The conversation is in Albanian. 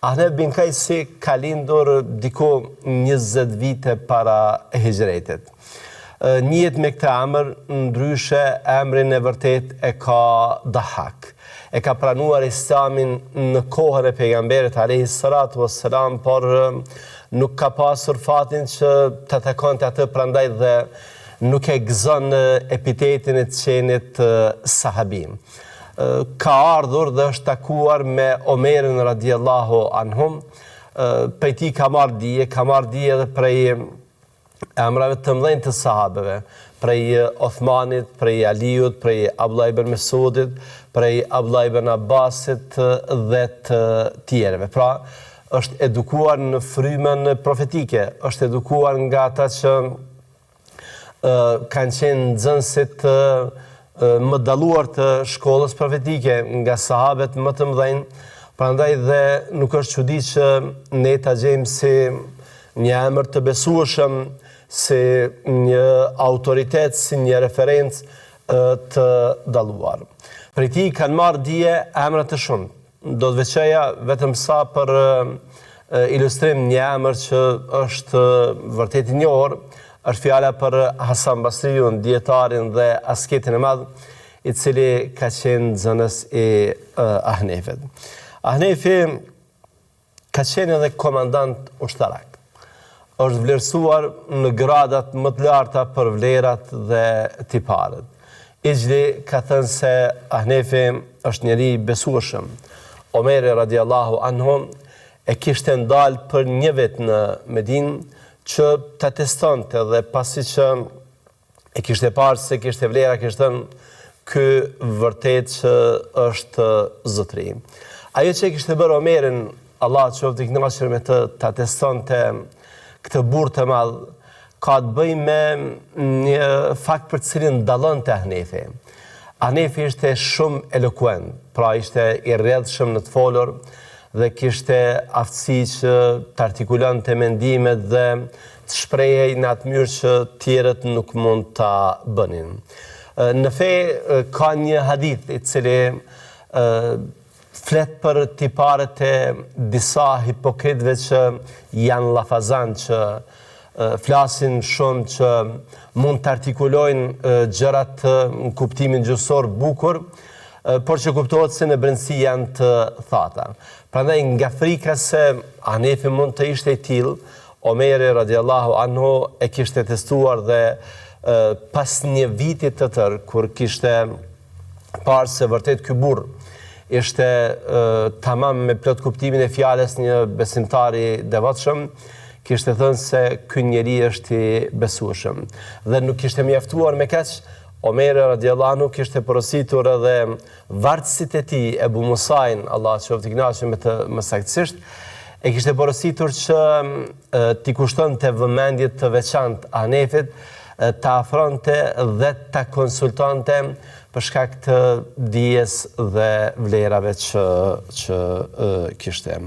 Ahnef bin Kajsi ka lindur diku 20 vite para hijretit. Njihet me këtë emër, ndryshe emrin e vërtet e ka Dahak. E ka pranuar Islamin në kohën e pejgamberit alayhi salatu wassalam, por nuk ka pasur fatin që të takonte atë, prandaj dhe nuk e gëzon epitetin e të qenit sahabi. Ka ardhur dhe është takuar me Omerin radiallahu anhum, prej ti ka marrë dije dhe prej emrave të mëdhenj të sahabeve, prej Othmanit, prej Aliut, prej Abdullah ibn Mesudit, prej Abdullah ibn Abbasit dhe të tjereve. Pra, është edukuar në frymën profetike, është edukuar nga ata që kanë qenë nxënësit më dalluar të shkollës profetike, nga sahabet më të mëdhenj, prandaj dhe nuk është çudi që ne ta gjejmë si një emër të besueshëm, si një autoritet, si një referencë të dalluar. Prej tij kanë marrë dije emra të shumë. Do të veçoja vetëm sa për ilustrim një emër që është vërtet i njohur, është fjala për Hasan Basriun, dietarin dhe asketin e madh, i cili ka qenë nxënës i Ahnefit. Ahnefi ka qenë edhe komandant ushtarak. Është vlerësuar në gradat më të larta për vlerat dhe tiparet. Ijli ka thënë se Ahnefi është njeri besueshëm. Omeri radiallahu anhu e kishte ndalë për një vit në Medinë që të testonte, dhe pasi që e kishte parë se kishte vlera, kishte thënë ky vërtet që është zotëri. Ajo që e kishte bërë Omerin, Allah qoftë i kënaqur me të testonte këtë burr të madh, ka të bëjë me një fakt për të cilin dallonte Ahnefi. Ahnefi ishte shumë elokuent, pra ishte i rrjedhshëm në të folur, dhe kishte aftësi që të artikulonte mendimet dhe të shprehej në atë mënyrë që tjerët nuk mund ta bënin. Në fe ka një hadith i cili flet për tiparet e disa hipokritëve që janë llafazan, që flasin shumë, që mund të artikulojnë gjërat në kuptimin gjuhësor bukur, por që kuptohet se në brendësi janë të thata. Prandaj nga frika se Ahnefi mund të ishte i tillë, Omeri radiallahu anhu e kishte testuar dhe pas një viti të tërë, kur kishte parë se vërtet ky burr ishte tamam me plot kuptimin e fjalës një besimtar i devotshëm, kishte thënë se ky njeri është i besueshëm. Dhe nuk kishte mjaftuar me kaq, Omeri radiallahu anhu kishte porositur edhe vartësit e tij, Ebu Musain, Allah qoftë i kënaqur me të mësaktësisht, e kishte porositur që t'i kushtonte vëmendje të veçantë Ahnefit, ta afronte dhe ta konsultonte për shkak të dijes dhe vlerave që kishte.